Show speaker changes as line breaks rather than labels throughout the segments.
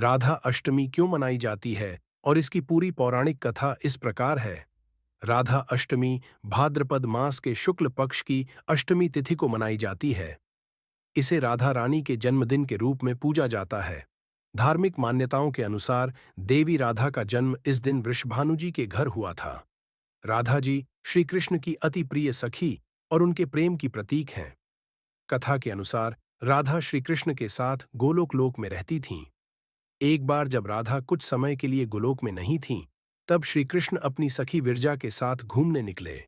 राधा अष्टमी क्यों मनाई जाती है और इसकी पूरी पौराणिक कथा इस प्रकार है। राधा अष्टमी भाद्रपद मास के शुक्ल पक्ष की अष्टमी तिथि को मनाई जाती है। इसे राधा रानी के जन्मदिन के रूप में पूजा जाता है। धार्मिक मान्यताओं के अनुसार देवी राधा का जन्म इस दिन वृषभानु जी के घर हुआ था। राधा जी श्री कृष्ण की अति प्रिय सखी और उनके प्रेम की प्रतीक हैं। कथा के अनुसार राधा श्री कृष्ण के साथ गोलोक लोक में रहती थीं। एक बार जब राधा कुछ समय के लिए गोलोक में नहीं थीं, तब श्री कृष्ण अपनी सखी विरजा के साथ घूमने निकले।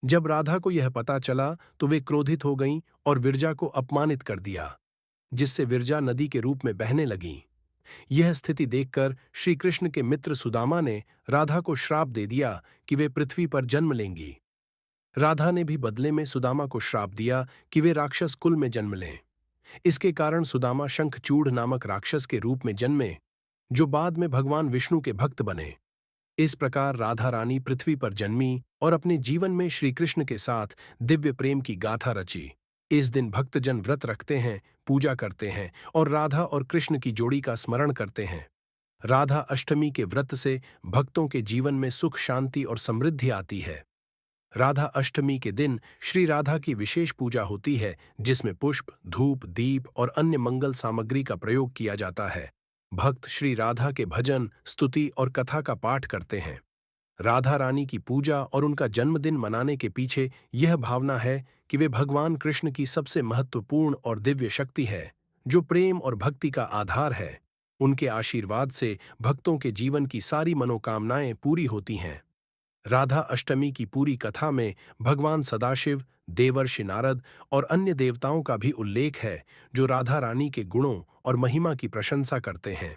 जब राधा को यह पता चला तो वे क्रोधित हो गईं और विरजा को अपमानित कर दिया, जिससे विरजा नदी के रूप में बहने लगीं। यह स्थिति देखकर श्री कृष्ण के मित्र सुदामा ने राधा को श्राप दे दिया कि वे पृथ्वी पर जन्म लेंगी। राधा ने भी बदले में सुदामा को श्राप दिया कि वे राक्षस कुल में जन्म लें। इसके कारण सुदामा शंखचूड़ नामक राक्षस के रूप में जन्मे, जो बाद में भगवान विष्णु के भक्त बने। इस प्रकार राधा रानी पृथ्वी पर जन्मी और अपने जीवन में श्री कृष्ण के साथ दिव्य प्रेम की गाथा रची। इस दिन भक्तजन व्रत रखते हैं, पूजा करते हैं और राधा और कृष्ण की जोड़ी का स्मरण करते हैं। राधा अष्टमी के व्रत से भक्तों के जीवन में सुख, शांति और समृद्धि आती है। राधा अष्टमी के दिन श्री राधा की विशेष पूजा होती है, जिसमें पुष्प, धूप, दीप और अन्य मंगल सामग्री का प्रयोग किया जाता है। भक्त श्री राधा के भजन, स्तुति और कथा का पाठ करते हैं। राधा रानी की पूजा और उनका जन्मदिन मनाने के पीछे यह भावना है कि वे भगवान कृष्ण की सबसे महत्वपूर्ण और दिव्य शक्ति है, जो प्रेम और भक्ति का आधार है। उनके आशीर्वाद से भक्तों के जीवन की सारी मनोकामनाएं पूरी होती हैं। राधा अष्टमी की पूरी कथा में भगवान सदाशिव, देवर्षि नारद और अन्य देवताओं का भी उल्लेख है, जो राधा रानी के गुणों और महिमा की प्रशंसा करते हैं।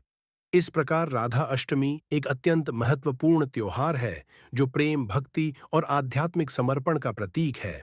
इस प्रकार राधा अष्टमी एक अत्यंत महत्वपूर्ण त्योहार है, जो प्रेम, भक्ति और आध्यात्मिक समर्पण का प्रतीक है।